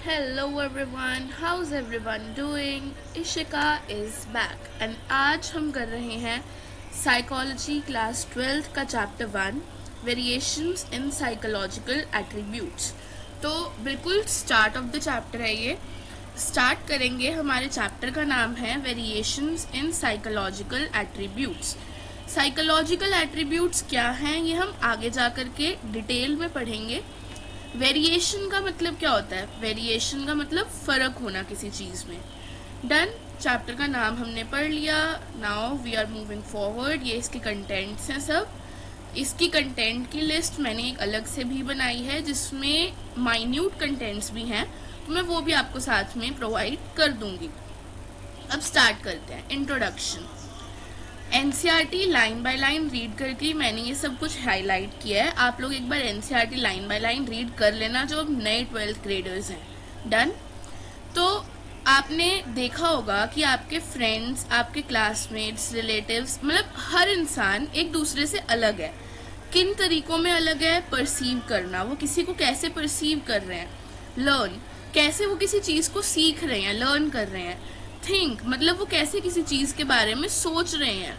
Hello everyone, how's everyone doing? Ishika is back and आज हम कर रहे हैं साइकोलॉजी क्लास 12 का chapter 1 variations in psychological attributes. तो बिल्कुल स्टार्ट ऑफ द चैप्टर है ये। स्टार्ट करेंगे, हमारे चैप्टर का नाम है variations in psychological attributes. Psychological attributes क्या हैं ये हम आगे जा कर के डिटेल में पढ़ेंगे। वेरिएशन का मतलब क्या होता है? वेरिएशन का मतलब फर्क होना किसी चीज में। डन, चैप्टर का नाम हमने पढ़ लिया। Now we are moving forward. ये इसके कंटेंट्स हैं सब। इसकी कंटेंट की लिस्ट मैंने एक अलग से भी बनाई है जिसमें माइन्यूट कंटेंट्स भी हैं, तो मैं वो भी आपको साथ में प्रोवाइड कर दूंगी। अब स्टार्ट करते हैं। Introduction. NCERT line by line read करके मैंने ये सब कुछ हाईलाइट किया है। आप लोग एक बार NCERT line by line read कर लेना जो नए 12th ग्रेडर्स हैं। डन। तो आपने देखा होगा कि आपके फ्रेंड्स, आपके क्लासमेट्स, रिलेटिव्स, मतलब हर इंसान एक दूसरे से अलग है। किन तरीकों में अलग है? परसीव करना, वो किसी को कैसे परसीव कर रहे हैं। लर्न, कैसे वो किसी चीज़ को सीख रहे हैं, लर्न कर रहे हैं। थिंक, मतलब वो कैसे किसी चीज के बारे में सोच रहे हैं।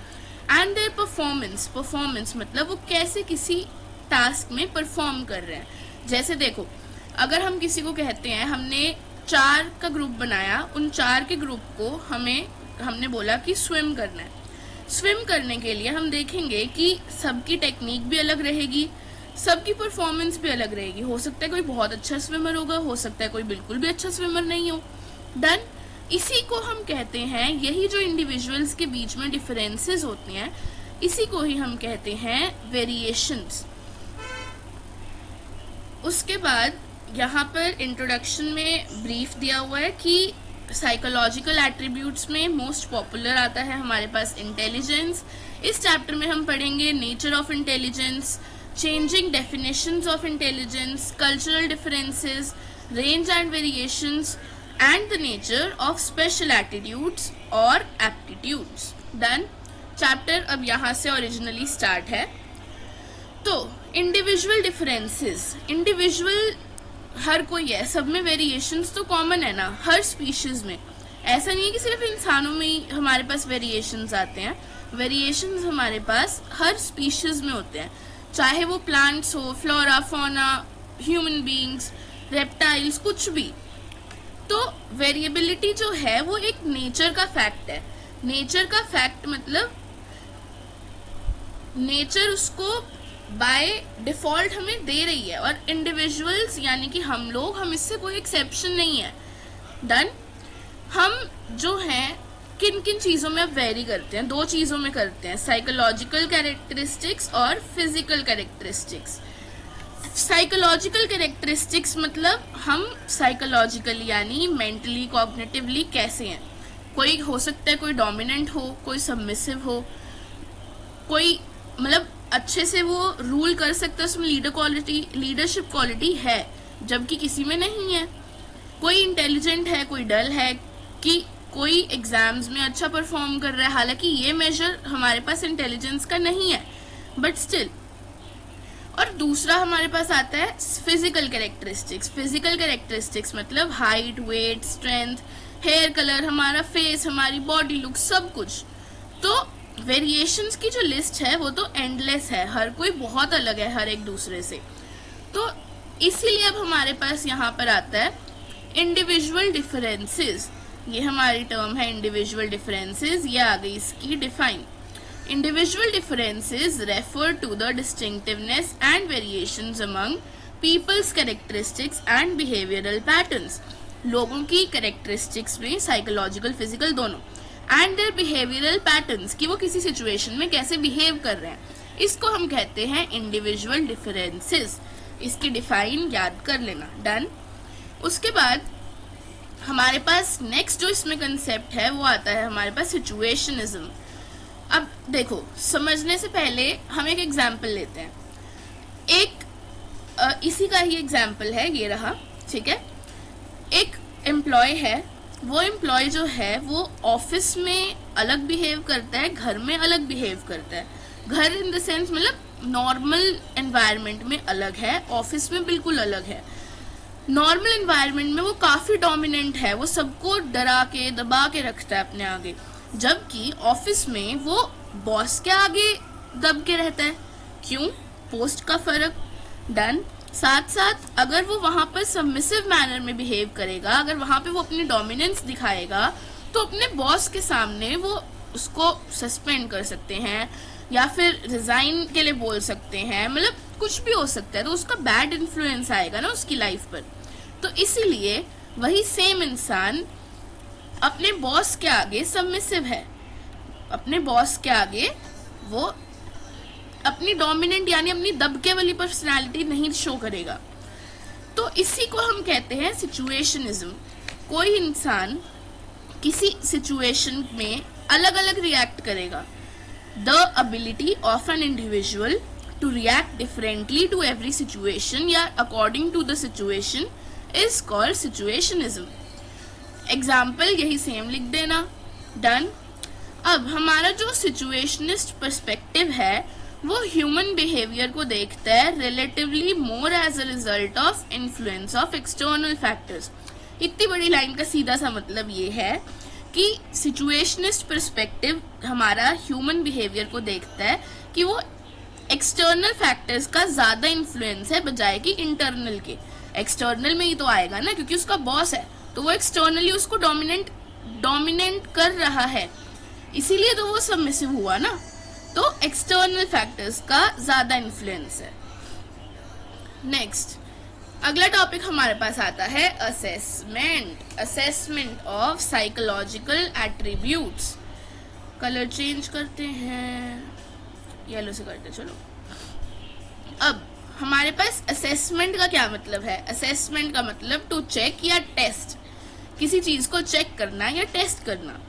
एंड देयर परफॉर्मेंस, परफॉर्मेंस मतलब वो कैसे किसी टास्क में परफॉर्म कर रहे हैं। जैसे देखो, अगर हम किसी को कहते हैं हमने 4 का ग्रुप बनाया, उन 4 के ग्रुप को हमने बोला कि स्विम करना है। स्विम करने के लिए हम देखेंगे कि सबकी टेक्निक भी अलग रहेगी, सबकी परफॉर्मेंस भी अलग रहेगी। हो सकता है कोई बहुत अच्छा स्विमर होगा, हो सकता है कोई बिल्कुल भी अच्छा स्विमर नहीं हो। डन। इसी को हम कहते हैं, यही जो इंडिविजुअल्स के बीच में डिफरेंसेस होते हैं, इसी को ही हम कहते हैं वेरिएशंस। उसके बाद यहाँ पर इंट्रोडक्शन में ब्रीफ दिया हुआ है कि साइकोलॉजिकल एट्रीब्यूट्स में मोस्ट पॉपुलर आता है हमारे पास इंटेलिजेंस। इस चैप्टर में हम पढ़ेंगे nature of intelligence, changing definitions of intelligence, cultural differences, range and variations and the nature of special attitudes or aptitudes. Done. Chapter अब यहाँ से ओरिजिनली स्टार्ट है। तो इंडिविजुअल डिफरेंसेस, इंडिविजुअल हर कोई है, सब में वेरिएशंस तो कॉमन है ना, हर स्पीशीज में। ऐसा नहीं है कि सिर्फ इंसानों में ही हमारे पास वेरिएशंस आते हैं। वेरिएशंस हमारे पास हर स्पीशीज में होते हैं, चाहे वो प्लांट्स हो, flora, fauna, human beings, reptiles, कुछ भी। तो वेरिएबिलिटी जो है वो एक नेचर का फैक्ट है। नेचर का फैक्ट मतलब नेचर उसको बाय डिफॉल्ट हमें दे रही है, और इंडिविजुअल्स यानी कि हम लोग, हम इससे कोई एक्सेप्शन नहीं है। डन। हम जो हैं किन किन चीज़ों में अब वेरी करते हैं? 2 चीज़ों में करते हैं, साइकोलॉजिकल कैरेक्टरिस्टिक्स और फिजिकल कैरेक्टरिस्टिक्स। साइकोलॉजिकल कैरेक्टरिस्टिक्स मतलब हम साइकोलॉजिकली यानी मेंटली, कॉग्निटिवली कैसे हैं। कोई हो सकता है कोई डोमिनेंट हो, कोई सबमिसिव हो, कोई मतलब अच्छे से वो रूल कर सकता है, उसमें लीडरशिप क्वालिटी है, जबकि किसी में नहीं है। कोई इंटेलिजेंट है, कोई डल है, कि कोई एग्जाम्स में अच्छा परफॉर्म कर रहा है, हालांकि ये मेजर हमारे पास इंटेलिजेंस का नहीं है, बट स्टिल। और दूसरा हमारे पास आता है फिजिकल कैरेक्टरिस्टिक्स। फिजिकल कैरेक्टरिस्टिक्स मतलब height, weight, strength, hair colour, हमारा फेस, हमारी बॉडी लुक, सब कुछ। तो वेरिएशंस की जो लिस्ट है वो तो एंडलेस है, हर कोई बहुत अलग है हर एक दूसरे से। तो इसीलिए अब हमारे पास यहाँ पर आता है इंडिविजुअल डिफरेंसेस। ये हमारी टर्म है इंडिविजुअल डिफरेंसेस, ये आ गई इसकी define. Individual differences refer to the distinctiveness and variations among people's characteristics and behavioral patterns. लोगों की characteristics में psychological, physical दोनों, and their behavioral patterns कि वो किसी situation में कैसे behave कर रहे हैं, इसको हम कहते हैं individual differences। इसकी define याद कर लेना। Done। उसके बाद हमारे पास next जो इसमें concept है वो आता है हमारे पास situationism। अब देखो, समझने से पहले हम एक एग्जाम्पल लेते हैं। इसी का ही एग्जाम्पल है, ये रहा, ठीक है। एक एम्प्लॉय है, वो एम्प्लॉय जो है वो ऑफिस में अलग बिहेव करता है, घर में अलग बिहेव करता है। घर इन द सेंस मतलब नॉर्मल एनवायरनमेंट में अलग है, ऑफिस में बिल्कुल अलग है। नॉर्मल एनवायरनमेंट में वो काफ़ी डोमिनेंट है, वो सबको डरा के दबा के रखता है अपने आगे, जबकि ऑफिस में वो बॉस के आगे दब के रहता है। क्यों? पोस्ट का फर्क। डन। साथ साथ अगर वो वहाँ पर सबमिसिव मैनर में बिहेव करेगा, अगर वहाँ पे वो अपनी डोमिनेंस दिखाएगा, तो अपने बॉस के सामने वो उसको सस्पेंड कर सकते हैं या फिर रिजाइन के लिए बोल सकते हैं, मतलब कुछ भी हो सकता है। तो उसका बैड इन्फ्लुएंस आएगा ना उसकी लाइफ पर। तो इसीलिए वही सेम इंसान अपने बॉस के आगे सबमिसिव है, अपने बॉस के आगे वो अपनी डोमिनेंट यानी अपनी दबके वाली पर्सनालिटी नहीं शो करेगा। तो इसी को हम कहते हैं सिचुएशनिज्म। कोई इंसान किसी सिचुएशन में अलग अलग रिएक्ट करेगा। The ability of an individual to react differently to every situation या according to the situation is called situationism. Example यही सेम लिख देना। डन। अब हमारा जो सिचुएशनिस्ट पर्सपेक्टिव है वो ह्यूमन बिहेवियर को देखता है relatively more as a result of influence of external factors. इतनी बड़ी लाइन का सीधा सा मतलब ये है कि सिचुएशनिस्ट पर्सपेक्टिव हमारा ह्यूमन बिहेवियर को देखता है कि वो एक्सटर्नल फैक्टर्स का ज़्यादा इन्फ्लुएंस है बजाय कि इंटरनल के। एक्सटर्नल में ही तो आएगा ना, क्योंकि उसका बॉस है, तो वो एक्सटर्नली उसको डोमिनेंट कर रहा है, इसीलिए तो वो सबमिसिव हुआ ना। तो एक्सटर्नल फैक्टर्स का ज़्यादा इन्फ्लुएंस है। नेक्स्ट, अगला टॉपिक हमारे पास आता है assessment of psychological attributes. Colour change करते हैं, येलो से करते हैं। चलो, अब हमारे पास असेसमेंट का क्या मतलब है? असेसमेंट का मतलब टू चेक या टेस्ट, किसी चीज़ को चेक करना या टेस्ट करना।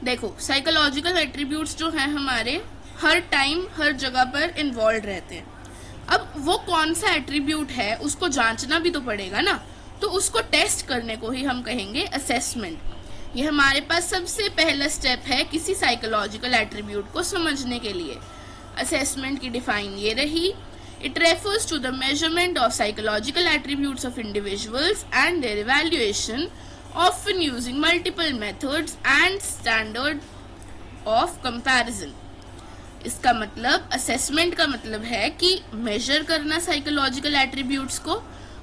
देखो, साइकोलॉजिकल एट्रीब्यूट्स जो हैं हमारे हर टाइम हर जगह पर इन्वॉल्व रहते हैं। अब वो कौन सा एट्रीब्यूट है उसको जांचना भी तो पड़ेगा ना, तो उसको टेस्ट करने को ही हम कहेंगे असेसमेंट। ये हमारे पास सबसे पहला स्टेप है किसी साइकोलॉजिकल एट्रीब्यूट को समझने के लिए। असेसमेंट की डिफाइन ये रही: it refers to the measurement of psychological attributes of individuals and their evaluation, often using multiple methods and standard of comparison. इसका मतलब, असेसमेंट का मतलब है कि मेजर करना साइकोलॉजिकल एट्रीब्यूट्स को,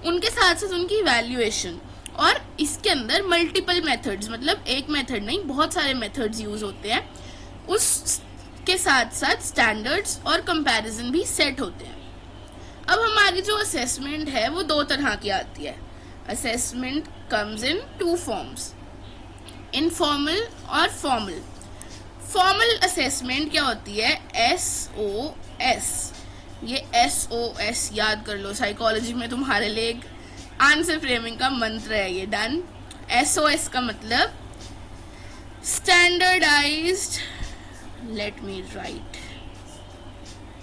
उनके साथ साथ उनकी इवैल्यूएशन, और इसके अंदर मल्टीपल मेथड्स, मतलब एक मेथड नहीं, बहुत सारे मेथड्स यूज होते हैं, उसके साथ साथ स्टैंडर्ड्स और कंपैरिजन भी सेट होते हैं। अब हमारी जो असेसमेंट है वो दो तरह की आती है। Assessment comes in two forms, informal और फॉर्मल। फॉर्मल असेसमेंट क्या होती है? SOS। ये SOS याद कर लो, साइकोलॉजी में तुम्हारे लिए एक आंसर फ्रेमिंग का मंत्र है ये। डन। SOS का मतलब standardised, let me write,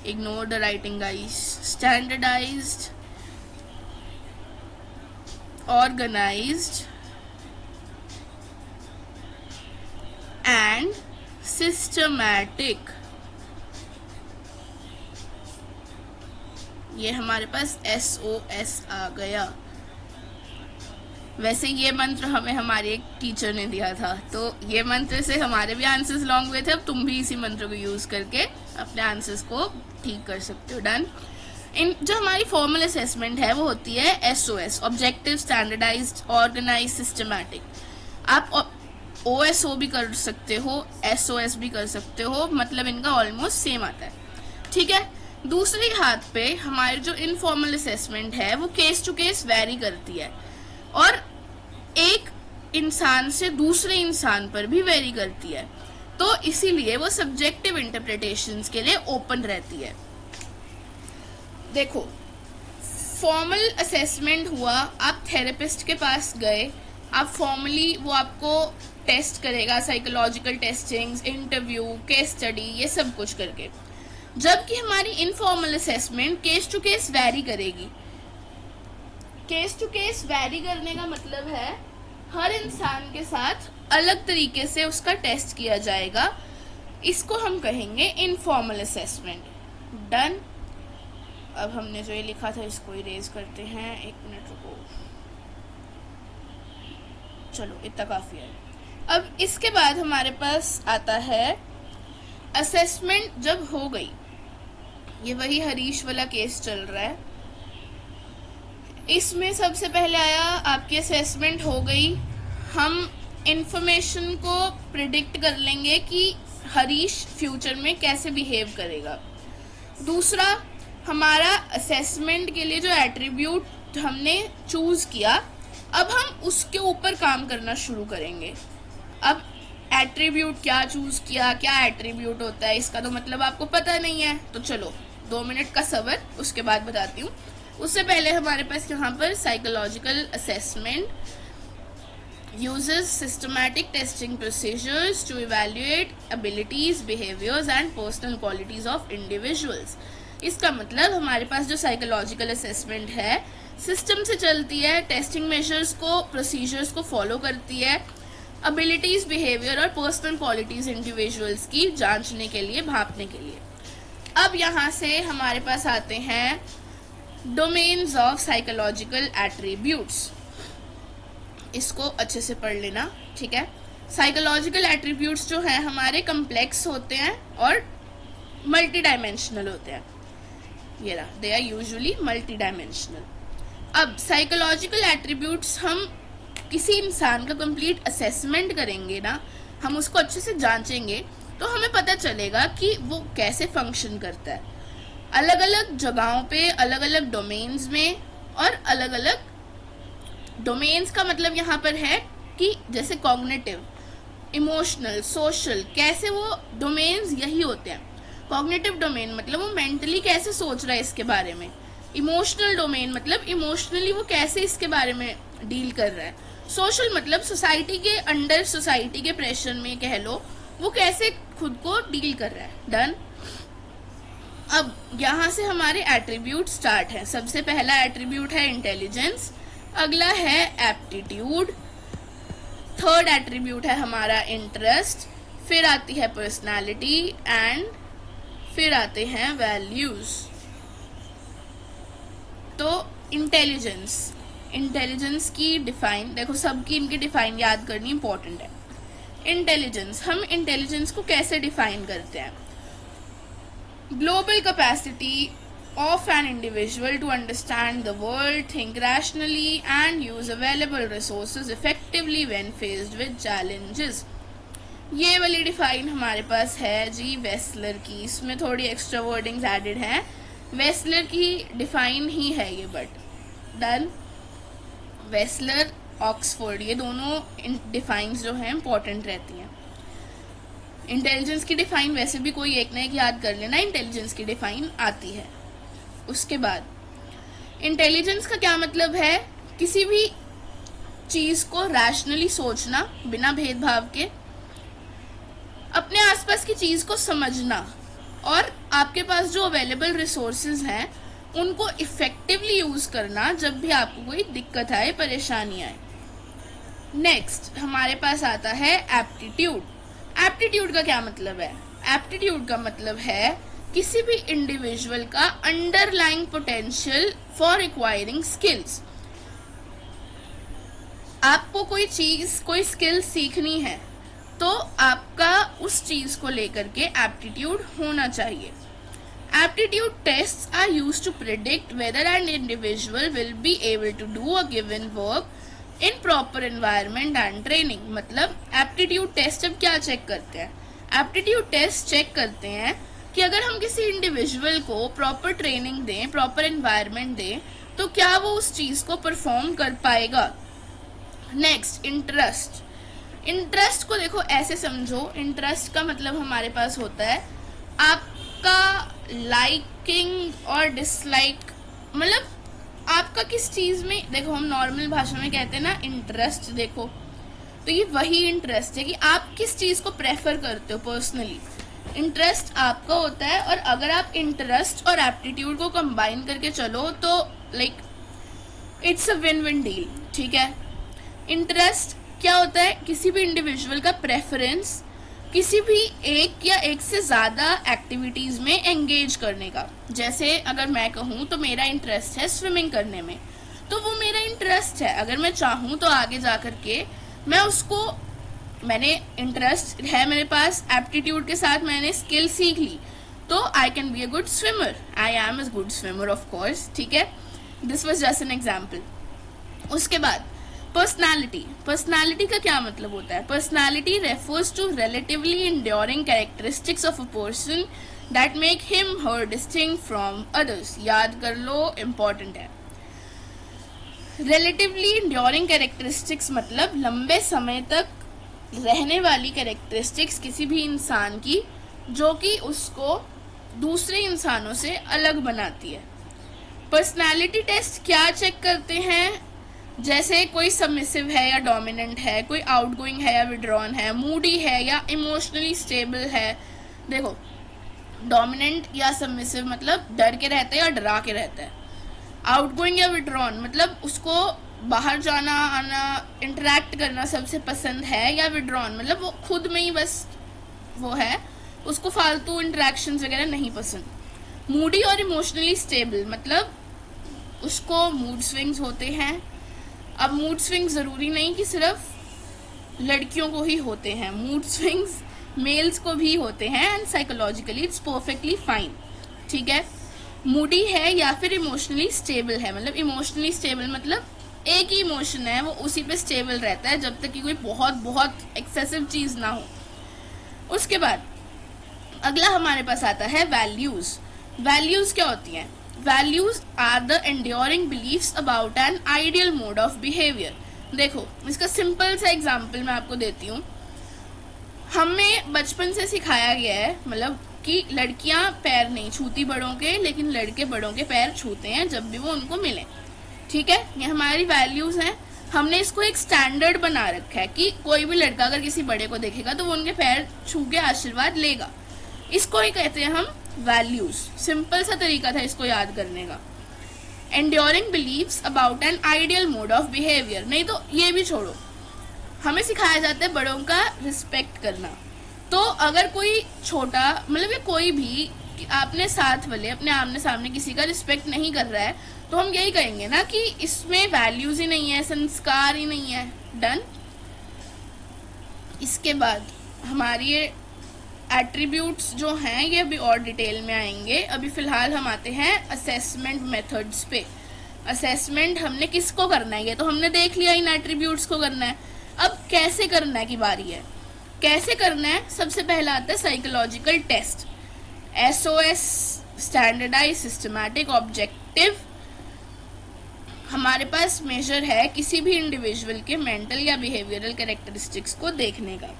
ignore the writing guys, standardised, organised and systematic. ये हमारे पास SOS आ गया। वैसे ये मंत्र हमें हमारे एक टीचर ने दिया था, तो ये मंत्र से हमारे भी आंसर्स लॉन्ग हुए थे। अब तुम भी इसी मंत्र को यूज करके अपने आंसर्स को ठीक कर सकते हो। डन। जो हमारी फॉर्मल असेसमेंट है वो होती है SOS, objective, standardised, organise, systematic. आप OSO भी कर सकते हो, SOS भी कर सकते हो, मतलब इनका ऑलमोस्ट सेम आता है। ठीक है। दूसरे हाथ पे हमारी जो इनफॉर्मल असेसमेंट है वो केस टू केस वेरी करती है, और एक इंसान से दूसरे इंसान पर भी वेरी करती है, तो इसीलिए वो सब्जेक्टिव इंटरप्रिटेशंस के लिए ओपन रहती है। देखो, फॉर्मल असेसमेंट हुआ, आप थेरेपिस्ट के पास गए, आप फॉर्मली वो आपको टेस्ट करेगा, psychological testings, interview, case study, ये सब कुछ करके। जबकि हमारी informal assessment case to case vary करेगी। केस टू केस वैरी करने का मतलब है हर इंसान के साथ अलग तरीके से उसका टेस्ट किया जाएगा। इसको हम कहेंगे इनफॉर्मल असेसमेंट। डन। अब हमने जो ये लिखा था इसको इरेज करते हैं, एक मिनट रुको। चलो इतना काफ़ी है। अब इसके बाद हमारे पास आता है असेसमेंट जब हो गई, ये वही हरीश वाला केस चल रहा है। इसमें सबसे पहले आया आपकी असेसमेंट हो गई, हम इंफॉर्मेशन को प्रिडिक्ट कर लेंगे कि हरीश फ्यूचर में कैसे बिहेव करेगा। दूसरा, हमारा असेसमेंट के लिए जो एट्रीब्यूट हमने चूज़ किया, अब हम उसके ऊपर काम करना शुरू करेंगे। अब एट्रीब्यूट क्या चूज़ किया, क्या एट्रीब्यूट होता है, इसका तो मतलब आपको पता नहीं है, तो चलो 2 मिनट का सब्र, उसके बाद बताती हूँ। उससे पहले हमारे पास यहाँ पर psychological assessment uses systematic testing procedures to evaluate abilities, behaviors and personal qualities of individuals। इसका मतलब हमारे पास जो साइकोलॉजिकल असेसमेंट है सिस्टम से चलती है, टेस्टिंग मेजर्स को, प्रोसीजर्स को फॉलो करती है, एबिलिटीज, बिहेवियर और पर्सनल क्वालिटीज इंडिविजुअल्स की जांचने के लिए, भापने के लिए। अब यहाँ से हमारे पास आते हैं डोमेन्स ऑफ साइकोलॉजिकल एट्रीब्यूट्स। इसको अच्छे से पढ़ लेना, ठीक है। साइकोलॉजिकल एट्रीब्यूट्स जो हैं हमारे कम्प्लेक्स होते हैं और मल्टी डायमेंशनल होते हैं। ये रहा, they are usually multi dimensional. अब साइकोलॉजिकल एट्रीब्यूट्स हम किसी इंसान का कंप्लीट असेसमेंट करेंगे ना, हम उसको अच्छे से जांचेंगे तो हमें पता चलेगा कि वो कैसे फंक्शन करता है अलग अलग जगहों पे, अलग अलग डोमेन्स में। और अलग अलग डोमेन्स का मतलब यहाँ पर है कि जैसे कॉग्निटिव, इमोशनल, सोशल, कैसे वो डोमेन्स यही होते हैं। कॉग्निटिव डोमेन मतलब वो मेंटली कैसे सोच रहा है इसके बारे में, इमोशनल डोमेन मतलब इमोशनली वो कैसे इसके बारे में डील कर रहा है, सोशल मतलब सोसाइटी के अंडर, सोसाइटी के प्रेशर में कह लो, वो कैसे खुद को डील कर रहा है। डन। अब यहाँ से हमारे एट्रीब्यूट स्टार्ट है। सबसे पहला एट्रीब्यूट है इंटेलिजेंस, अगला है एप्टीट्यूड, थर्ड एट्रीब्यूट है हमारा इंटरेस्ट, फिर आती है पर्सनालिटी एंड फिर आते हैं वैल्यूज। तो इंटेलिजेंस, इंटेलिजेंस की डिफाइन देखो, सबकी इनकी डिफाइन याद करनी इंपॉर्टेंट है। इंटेलिजेंस, हम इंटेलिजेंस को कैसे डिफाइन करते हैं? Global capacity of an individual to understand the world, think rationally and use available resources effectively when faced with challenges। ये वाली डिफाइन हमारे पास है जी वेस्लर की, इसमें थोड़ी एक्स्ट्रा वर्डिंग्स एडेड हैं, वेस्लर की डिफाइन ही है ये, बट डन। वेस्लर, ऑक्सफोर्ड, ये दोनों डिफाइंस जो हैं इंपॉर्टेंट रहती हैं। इंटेलिजेंस की डिफाइन वैसे भी कोई एक ना एक याद कर लेना, इंटेलिजेंस की डिफाइन आती है। उसके बाद इंटेलिजेंस का क्या मतलब है? किसी भी चीज को रैशनली सोचना, बिना भेदभाव के, अपने आसपास की चीज को समझना और आपके पास जो अवेलेबल रिसोर्सेज हैं उनको इफेक्टिवली यूज करना जब भी आपको कोई दिक्कत आए, परेशानी आए। नेक्स्ट हमारे पास आता है एप्टीट्यूड। एप्टीट्यूड का क्या मतलब है? एप्टीट्यूड का मतलब है किसी भी इंडिविजुअल का underlying potential for acquiring skills. आपको कोई चीज, कोई स्किल सीखनी है तो आपका उस चीज को लेकर के एप्टीट्यूड होना चाहिए। Aptitude tests are used to predict whether an individual will be able to do a given work in proper environment and training. मतलब एप्टीट्यूड टेस्ट अब क्या चेक करते हैं? एप्टीट्यूड टेस्ट चेक करते हैं कि अगर हम किसी इंडिविजुअल को प्रॉपर ट्रेनिंग दें, प्रॉपर एनवायरनमेंट दें, तो क्या वो उस चीज को परफॉर्म कर पाएगा। Next interest. इंटरेस्ट को देखो ऐसे समझो, इंटरेस्ट का मतलब हमारे पास होता है आपका लाइकिंग और डिसलाइक, मतलब आपका किस चीज में, देखो हम नॉर्मल भाषा में कहते हैं ना इंटरेस्ट, देखो तो ये वही इंटरेस्ट है कि आप किस चीज को प्रेफर करते हो पर्सनली। इंटरेस्ट आपका होता है, और अगर आप इंटरेस्ट और एप्टीट्यूड को कंबाइन करके चलो तो like it's a win win deal, ठीक है। इंटरेस्ट क्या होता है? किसी भी इंडिविजुअल का प्रेफरेंस किसी भी एक या एक से ज़्यादा एक्टिविटीज़ में एंगेज करने का। जैसे अगर मैं कहूँ तो मेरा इंटरेस्ट है स्विमिंग करने में, तो वो मेरा इंटरेस्ट है। अगर मैं चाहूँ तो आगे जा कर के मैं उसको, मैंने इंटरेस्ट है मेरे पास, एप्टीट्यूड के साथ मैंने स्किल सीख ली, तो I can be a good swimmer, I am a good swimmer of course, ठीक है। This was just an example. उसके बाद पर्सनालिटी। पर्सनालिटी का क्या मतलब होता है? Personality refers to relatively enduring characteristics of a person that make him her distinct from others. याद कर लो, इम्पॉर्टेंट है। रिलेटिवली इंड्योरिंग कैरेक्टरिस्टिक्स मतलब लंबे समय तक रहने वाली कैरेक्टरिस्टिक्स किसी भी इंसान की, जो कि उसको दूसरे इंसानों से अलग बनाती है। पर्सनालिटी टेस्ट क्या चेक करते हैं? जैसे कोई सबमिसिव है या डोमिनेंट है, कोई आउटगोइंग है या विड्रॉन है, मूडी है या इमोशनली स्टेबल है। देखो, डोमिनेंट या सबमिसिव मतलब डर के रहता है या डरा के रहता है। आउटगोइंग या विड्रॉन मतलब उसको बाहर जाना आना, इंटरेक्ट करना सबसे पसंद है, या विड्रॉन मतलब वो खुद में ही बस वो है, उसको फालतू इंटरेक्शंस वगैरह नहीं पसंद। मूडी और इमोशनली स्टेबल मतलब उसको मूड स्विंग्स होते हैं। अब मूड स्विंग्स ज़रूरी नहीं कि सिर्फ लड़कियों को ही होते हैं, मूड स्विंग्स मेल्स को भी होते हैं, and psychologically it's perfectly fine, ठीक है। मूडी है या फिर इमोशनली स्टेबल है, मतलब इमोशनली स्टेबल मतलब एक ही इमोशन है, वो उसी पे स्टेबल रहता है जब तक कि कोई बहुत बहुत एक्सेसिव चीज़ ना हो। उसके बाद अगला हमारे पास आता है वैल्यूज़। वैल्यूज़ क्या होती हैं? Values are the enduring beliefs about an ideal mode of behaviour. देखो, इसका सिंपल सा एग्जाम्पल मैं आपको देती हूँ। हमें बचपन से सिखाया गया है, मतलब कि लड़कियां पैर नहीं छूती बड़ों के, लेकिन लड़के बड़ों के पैर छूते हैं जब भी वो उनको मिले, ठीक है। ये हमारी वैल्यूज़ हैं। हमने इसको एक स्टैंडर्ड बना रखा है कि कोई भी लड़का अगर किसी बड़े को देखेगा तो वो उनके पैर छू के आशीर्वाद लेगा। इसको ही कहते हैं हम वैल्यूज़। सिंपल सा तरीका था इसको याद करने का। Enduring beliefs about an ideal mode of behaviour. नहीं तो ये भी छोड़ो, हमें सिखाया जाता है बड़ों का रिस्पेक्ट करना। तो अगर कोई छोटा, मतलब ये कोई भी आपने साथ वाले अपने आमने सामने किसी का रिस्पेक्ट नहीं कर रहा है, तो हम यही कहेंगे ना कि इसमें वैल्यूज ही नहीं है, संस्कार ही नहीं है। डन। इसके बाद हमारी ये एट्रीब्यूट्स जो हैं ये अभी और डिटेल में आएंगे। अभी फ़िलहाल हम आते हैं असेसमेंट मेथड्स पे। असेसमेंट हमने किसको करना है, ये तो हमने देख लिया, इन एट्रीब्यूट्स को करना है। अब कैसे करना है की बारी है। कैसे करना है? सबसे पहला आता है psychological test. SOS, standardise systematic objective. हमारे पास मेजर है किसी भी इंडिविजुअल के मेंटल या बिहेवियरल कैरेक्टरिस्टिक्स को देखने का।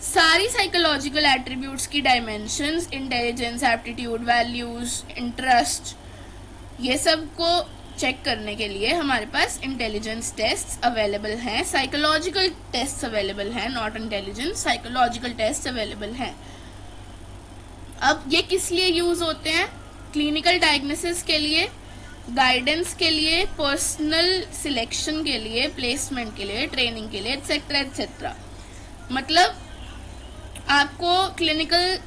सारी साइकोलॉजिकल एट्रीब्यूट्स की dimensions, intelligence, aptitude, values, interest, ये सब को चेक करने के लिए हमारे पास इंटेलिजेंस टेस्ट अवेलेबल हैं, साइकोलॉजिकल टेस्ट अवेलेबल हैं, not intelligence, psychological test available हैं। अब ये किस लिए यूज होते हैं? क्लिनिकल डायग्नोसिस के लिए, गाइडेंस के लिए, पर्सनल सिलेक्शन के लिए, प्लेसमेंट के लिए, ट्रेनिंग के लिए, एटसेट्रा एटसेट्रा। मतलब आपको क्लिनिकल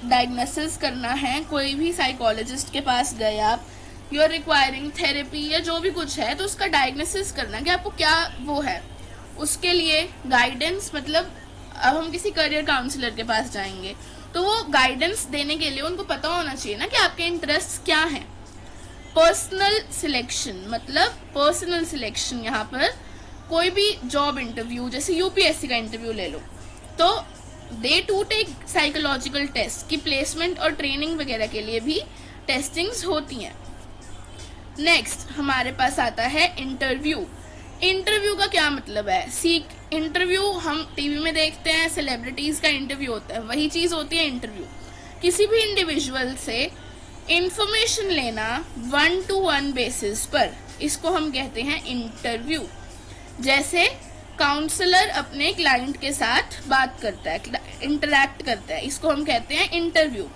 डायग्नोसिस करना है, कोई भी साइकोलॉजिस्ट के पास गए आप, यू आर रिक्वायरिंग थेरेपी या जो भी कुछ है, तो उसका डायग्नोसिस करना कि आपको क्या वो है। उसके लिए गाइडेंस, मतलब अब हम किसी करियर काउंसलर के पास जाएंगे तो वो गाइडेंस देने के लिए उनको पता होना चाहिए ना कि आपके इंटरेस्ट क्या हैं। पर्सनल सिलेक्शन, मतलब पर्सनल सिलेक्शन, यहाँ पर कोई भी जॉब इंटरव्यू, जैसे UPSC का इंटरव्यू ले लो, तो दे टू टेक साइकोलॉजिकल टेस्ट की प्लेसमेंट और ट्रेनिंग वगैरह के लिए भी टेस्टिंग्स होती हैं। नेक्स्ट हमारे पास आता है इंटरव्यू। इंटरव्यू का क्या मतलब है? इंटरव्यू हम टीवी में देखते हैं, सेलिब्रिटीज का इंटरव्यू होता है, वही चीज होती है इंटरव्यू। किसी भी इंडिविजुअल से इंफॉर्मेशन लेना 1-to-1 बेसिस पर, इसको हम कहते हैं इंटरव्यू। जैसे काउंसलर अपने क्लाइंट के साथ बात करता है, इंटरैक्ट करता है, इसको हम कहते हैं इंटरव्यू।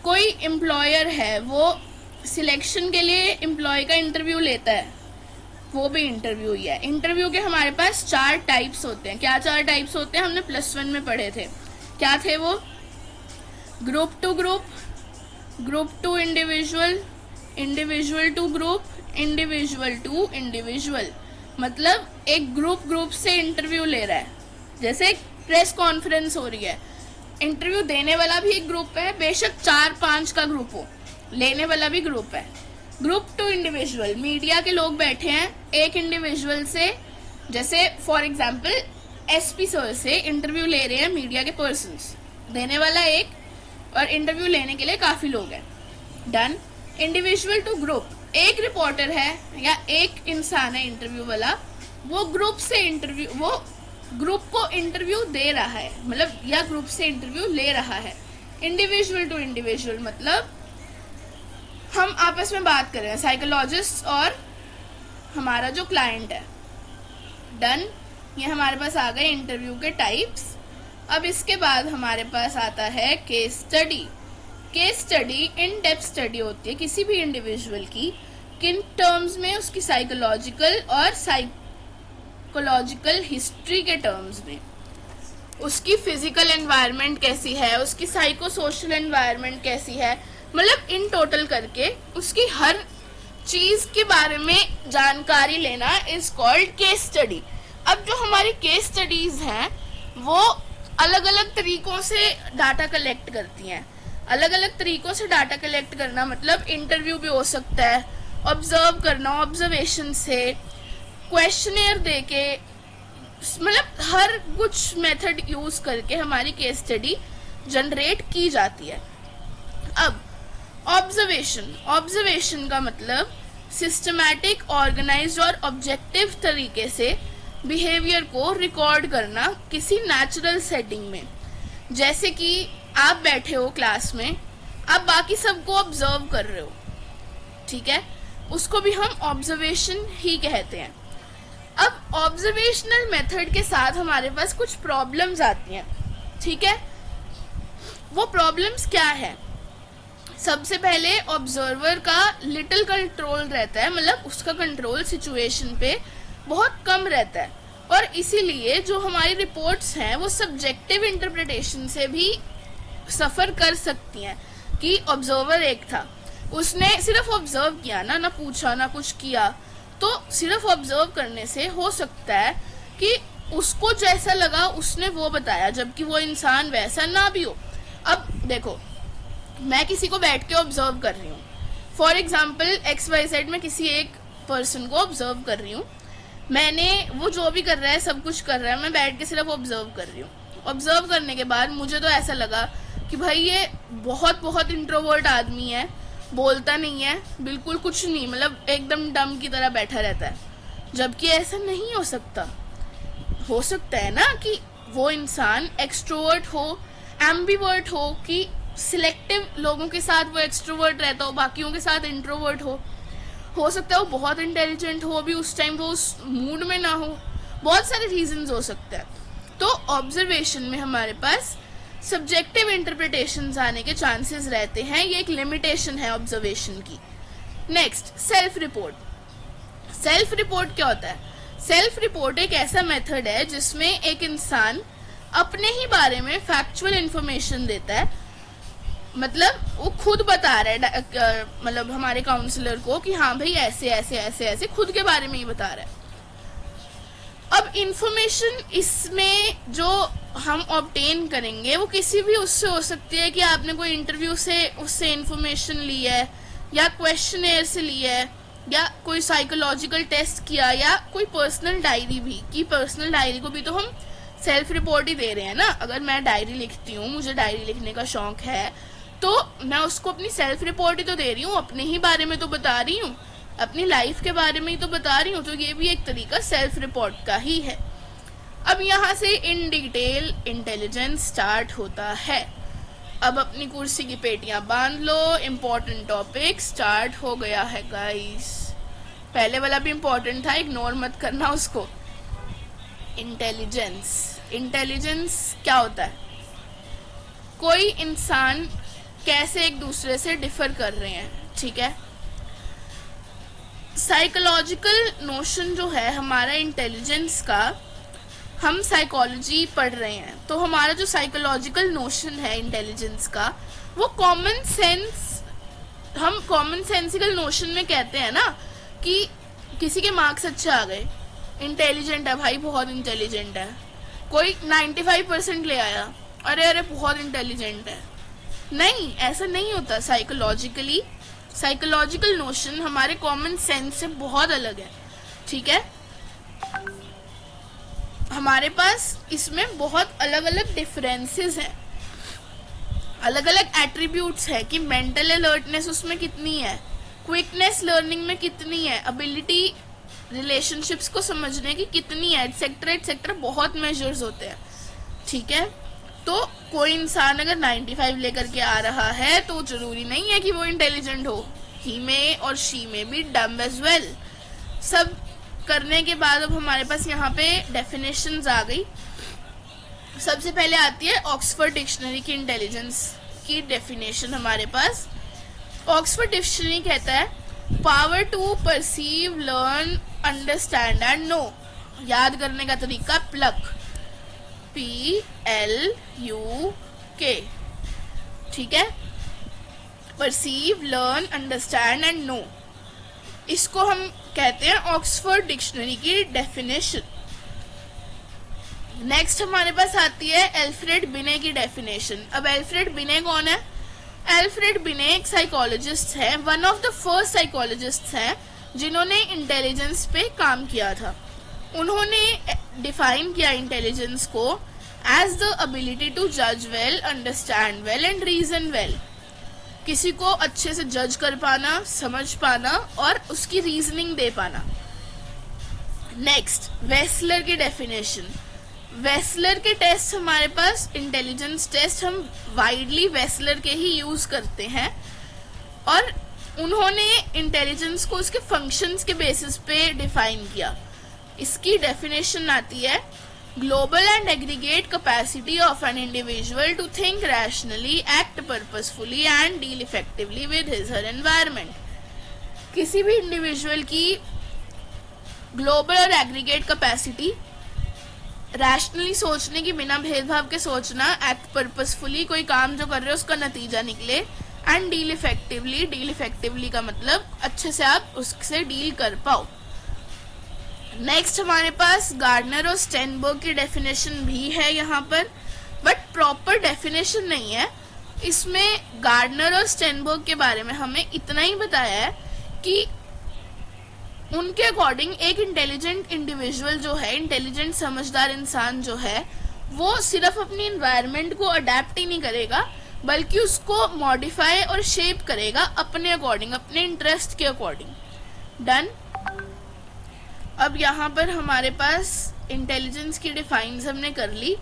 कोई एम्प्लॉयर है, वो सिलेक्शन के लिए एम्प्लॉय का इंटरव्यू लेता है, वो भी इंटरव्यू ही है। इंटरव्यू के हमारे पास 4 टाइप्स होते हैं। क्या 4 टाइप्स होते हैं? हमने +1 में पढ़े थे। क्या थे वो? Group to group, group to individual, individual to group, individual to individual. मतलब एक ग्रुप से इंटरव्यू ले रहा है, जैसे एक प्रेस कॉन्फ्रेंस हो रही है, इंटरव्यू देने वाला भी एक ग्रुप है, बेशक 4-5 का ग्रुप हो, लेने वाला भी ग्रुप है। ग्रुप टू इंडिविजुअल, मीडिया के लोग बैठे हैं, एक इंडिविजुअल से, जैसे फॉर एग्जांपल एसपी सर से इंटरव्यू ले रहे हैं मीडिया के पर्सन्स, देने वाला एक और इंटरव्यू लेने के लिए काफ़ी लोग हैं। डन। इंडिविजुअल टू ग्रुप, एक रिपोर्टर है या एक इंसान है इंटरव्यू वाला, वो ग्रुप से इंटरव्यू, वो ग्रुप को इंटरव्यू दे रहा है, मतलब या ग्रुप से इंटरव्यू ले रहा है। इंडिविजुअल टू इंडिविजुअल मतलब हम आपस में बात कर रहे हैं, साइकोलॉजिस्ट और हमारा जो क्लाइंट है। डन। ये हमारे पास आ गए इंटरव्यू के टाइप्स। अब इसके बाद हमारे पास आता है case study. Case study in depth study होती है किसी भी इंडिविजुअल की, किन टर्म्स में, उसकी साइकोलॉजिकल और साइकोलॉजिकल हिस्ट्री के टर्म्स में, उसकी फिजिकल एनवायरनमेंट कैसी है, उसकी साइको सोशल एनवायरनमेंट कैसी है, मतलब इन टोटल करके उसकी हर चीज के बारे में जानकारी लेना इज कॉल्ड केस स्टडी। अब जो हमारी केस स्टडीज हैं वो अलग अलग तरीकों से डाटा कलेक्ट करती हैं। अलग अलग तरीकों से डाटा कलेक्ट करना मतलब इंटरव्यू भी हो सकता है, ऑब्जर्व करना, ऑब्जर्वेशन से, क्वेश्चनेयर देके, मतलब हर कुछ मेथड यूज करके हमारी केस स्टडी जनरेट की जाती है। अब ऑब्जर्वेशन का मतलब सिस्टमैटिक, ऑर्गेनाइज्ड और ऑब्जेक्टिव तरीके से बिहेवियर को रिकॉर्ड करना किसी नेचुरल सेटिंग में। जैसे कि आप बैठे हो क्लास में, आप बाकी सबको ऑब्जर्व कर रहे हो, ठीक है, उसको भी हम ऑब्जर्वेशन ही कहते हैं। अब ऑब्जर्वेशनल मेथड के साथ हमारे पास कुछ प्रॉब्लम्स आती हैं, ठीक है। वो प्रॉब्लम्स क्या है? सबसे पहले ऑब्जर्वर का लिटिल कंट्रोल रहता है, मतलब उसका कंट्रोल सिचुएशन पे बहुत कम रहता है, और इसीलिए जो हमारी रिपोर्ट्स हैं वो सब्जेक्टिव इंटरप्रिटेशन से भी सफ़र कर सकती हैं। कि ऑब्जर्वर एक था, उसने सिर्फ ऑब्जर्व किया ना पूछा ना कुछ किया, तो सिर्फ ऑब्जर्व करने से हो सकता है कि उसको जैसा लगा उसने वो बताया, जबकि वो इंसान वैसा ना भी हो। अब देखो, मैं किसी को बैठ के ऑब्जर्व कर रही हूँ, फॉर एग्जाम्पल XYZ में किसी एक पर्सन को ऑब्जर्व कर रही हूँ, मैंने वो जो भी कर रहा है सब कुछ कर रहा है, मैं बैठ के सिर्फ ऑब्जर्व कर रही हूँ। ऑब्जर्व करने के बाद मुझे तो ऐसा लगा कि भाई ये बहुत इंट्रोवर्ट आदमी है, बोलता नहीं है, बिल्कुल कुछ नहीं, मतलब एकदम डम की तरह बैठा रहता है, जबकि ऐसा नहीं हो सकता। हो सकता है ना कि वो इंसान एक्सट्रोवर्ट हो, एम्बिवर्ट हो, कि सिलेक्टिव लोगों के साथ वो एक्सट्रोवर्ट रहता हो, बाकियों के साथ इंट्रोवर्ट हो सकता है वो बहुत इंटेलिजेंट हो, अभी उस टाइम वो उस मूड में ना हो, बहुत सारे रीजंस हो सकते हैं। तो ऑब्जर्वेशन में हमारे पास सब्जेक्टिव इंटरप्रिटेशंस आने के चांसेस रहते हैं, ये एक लिमिटेशन है ऑब्जर्वेशन की। Next, self report. Self report क्या होता है? सेल्फ रिपोर्ट एक ऐसा मेथड है जिसमें एक इंसान अपने ही बारे में फैक्चुअल इंफॉर्मेशन देता है, मतलब वो खुद बता रहा है, मतलब हमारे काउंसलर को कि हाँ भाई ऐसे ऐसे ऐसे ऐसे, खुद के बारे में ही बता रहा है। अब इंफॉर्मेशन इसमें जो हम ऑब्टेन करेंगे वो किसी भी उससे हो सकती है कि आपने कोई इंटरव्यू से उससे इंफॉर्मेशन ली है, या क्वेश्चनेयर से ली है, या कोई साइकोलॉजिकल टेस्ट किया, या कोई पर्सनल डायरी भी, कि पर्सनल डायरी को भी तो हम सेल्फ रिपोर्ट ही दे रहे हैं ना। अगर मैं डायरी लिखती हूँ, मुझे डायरी लिखने का शौक है, तो मैं उसको अपनी सेल्फ रिपोर्ट ही तो दे रही हूँ, अपने ही बारे में तो बता रही हूँ, अपनी लाइफ के बारे में ही तो बता रही हूँ, तो ये भी एक तरीका सेल्फ रिपोर्ट का ही है। अब यहाँ से इन डिटेल इंटेलिजेंस स्टार्ट होता है। अब अपनी कुर्सी की पेटियां बांध लो, इम्पोर्टेंट टॉपिक स्टार्ट हो गया है गाइस। पहले वाला भी इम्पोर्टेंट था, इग्नोर मत करना उसको। इंटेलिजेंस, इंटेलिजेंस क्या होता है? कोई इंसान कैसे एक दूसरे से डिफर कर रहे हैं, ठीक है। साइकोलॉजिकल नोशन जो है हमारा इंटेलिजेंस का, हम साइकोलॉजी पढ़ रहे हैं, तो हमारा जो साइकोलॉजिकल नोशन है इंटेलिजेंस का, वो कॉमन सेंस, हम कॉमन सेंसिकल नोशन में कहते हैं ना कि किसी के मार्क्स अच्छे आ गए, इंटेलिजेंट है भाई, बहुत इंटेलिजेंट है। कोई 95% ले आया, अरे अरे बहुत इंटेलिजेंट है। नहीं, ऐसा नहीं होता। साइकोलॉजिकल नोशन हमारे कॉमन सेंस से बहुत अलग है, ठीक है। हमारे पास इसमें बहुत अलग अलग डिफरेंसेस हैं, अलग अलग एट्रीब्यूट्स है कि मेंटल अलर्टनेस उसमें कितनी है, क्विकनेस लर्निंग में कितनी है, एबिलिटी रिलेशनशिप्स को समझने की कितनी है, एटसेट्रा एटसेट्रा, बहुत मेजर्स होते हैं, ठीक है। तो कोई इंसान अगर 95 लेकर के आ रहा है तो जरूरी नहीं है कि वो इंटेलिजेंट हो, ही में और शी में भी डम एज वेल। सब करने के बाद अब हमारे पास यहाँ पे डेफिनेशंस आ गई। सबसे पहले आती है ऑक्सफोर्ड डिक्शनरी की इंटेलिजेंस की डेफिनेशन। हमारे पास ऑक्सफोर्ड डिक्शनरी कहता है power to perceive, learn, understand and know. याद करने का तरीका प्लक, PLUK, ठीक है। Perceive, learn, understand and know, इसको हम कहते हैं ऑक्सफोर्ड डिक्शनरी की डेफिनेशन। नेक्स्ट हमारे पास आती है एल्फ्रेड बिने की डेफिनेशन। अब एल्फ्रेड बिने कौन है? एल्फ्रेड बिने एक साइकोलॉजिस्ट है, one of the first psychologist हैं जिन्होंने इंटेलिजेंस पे काम किया था। उन्होंने डिफाइन किया इंटेलिजेंस को एज द एबिलिटी टू जज well, understand well and reason well. किसी को अच्छे से जज कर पाना, समझ पाना और उसकी रीजनिंग दे पाना। नेक्स्ट वेस्लर की डेफिनेशन। वेस्लर के टेस्ट हमारे पास, इंटेलिजेंस टेस्ट हम वाइडली वेस्लर के ही यूज करते हैं और उन्होंने इंटेलिजेंस को उसके फंक्शंस के बेसिस पे डिफाइन किया। इसकी डेफिनेशन आती है global and aggregate capacity of an individual to think rationally, act purposefully and deal effectively with his her environment. किसी भी इंडिविजुअल की ग्लोबल और एग्रीगेट कैपेसिटी, रैशनली सोचने की, बिना भेदभाव के सोचना, एक्ट पर्पसफुली, कोई काम जो कर रहे हो उसका नतीजा निकले, and deal effectively. Deal effectively का मतलब अच्छे से आप उससे डील कर पाओ। नेक्स्ट हमारे पास गार्डनर और स्टेनबर्ग की डेफिनेशन भी है यहाँ पर, बट प्रॉपर डेफिनेशन नहीं है। इसमें गार्डनर और स्टेनबर्ग के बारे में हमें इतना ही बताया है कि उनके अकॉर्डिंग एक इंटेलिजेंट इंडिविजुअल जो है, इंटेलिजेंट समझदार इंसान जो है, वो सिर्फ अपनी एनवायरनमेंट को अडेप्ट ही नहीं करेगा बल्कि उसको मॉडिफाई और शेप करेगा अपने अकॉर्डिंग, अपने इंटरेस्ट के अकॉर्डिंग। डन। अब यहाँ पर हमारे पास इंटेलिजेंस की डिफाइंस हमने कर ली।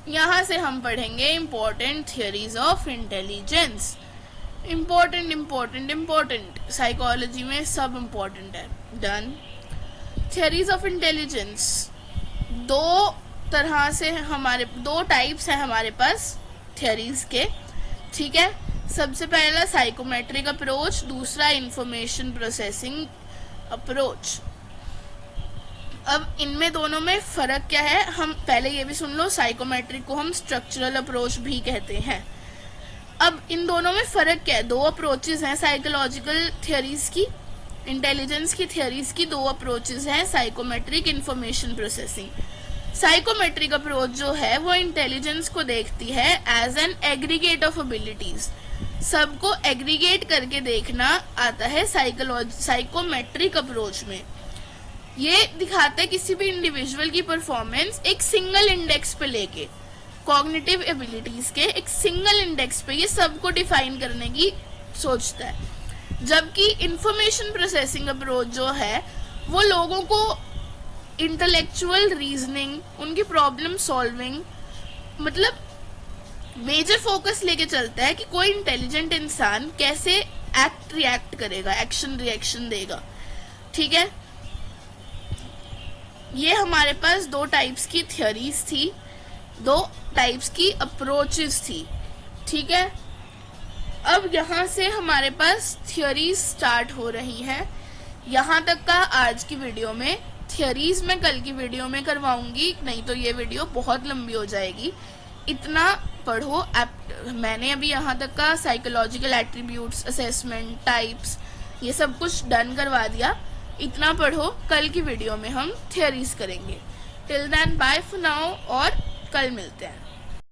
यहाँ से हम पढ़ेंगे important theories of intelligence. Important psychology में सब इम्पोर्टेंट है। डन। थियरीज ऑफ इंटेलिजेंस दो तरह से हमारे, दो टाइप्स हैं हमारे पास थियरीज के, ठीक है। सबसे पहला साइकोमेट्रिक अप्रोच, दूसरा इंफॉर्मेशन प्रोसेसिंग अप्रोच। अब इनमें दोनों में फर्क क्या है, हम पहले ये भी सुन लो। साइकोमेट्रिक को हम स्ट्रक्चरल अप्रोच भी कहते हैं। अब इन दोनों में फर्क क्या है? दो अप्रोचेस हैं साइकोलॉजिकल थियरीज की, इंटेलिजेंस की थियरीज की दो अप्रोचेस हैं, psychometric, information processing. Psychometric approach जो है वो इंटेलिजेंस को देखती है as an aggregate of abilities. सबको एग्रीगेट करके देखना आता है साइकोमेट्रिक अप्रोच में। ये दिखाता है किसी भी इंडिविजुअल की परफॉर्मेंस एक सिंगल इंडेक्स पे लेके, कॉग्निटिव एबिलिटीज के एक सिंगल इंडेक्स पे ये सबको डिफाइन करने की सोचता है। जबकि इंफॉर्मेशन प्रोसेसिंग अप्रोच जो है वो लोगों को इंटेलेक्चुअल रीजनिंग, उनकी प्रॉब्लम सॉल्विंग, मतलब मेजर फोकस लेके चलता है कि कोई इंटेलिजेंट इंसान कैसे एक्ट रिएक्ट करेगा, एक्शन रिएक्शन देगा, ठीक है। ये हमारे पास दो टाइप्स की थियरीज थी, दो टाइप्स की अप्रोचेस थी, ठीक है। अब यहाँ से हमारे पास थियरीज स्टार्ट हो रही है। यहाँ तक का आज की वीडियो में। थियरीज मैं कल की वीडियो में करवाऊंगी, नहीं तो ये वीडियो बहुत लंबी हो जाएगी। इतना पढ़ो। मैंने अभी यहाँ तक का साइकोलॉजिकल एट्रीब्यूट्स, असेसमेंट, टाइप्स, ये सब कुछ डन करवा दिया। इतना पढ़ो, कल की वीडियो में हम थियरीज करेंगे। Till then bye for now और कल मिलते हैं।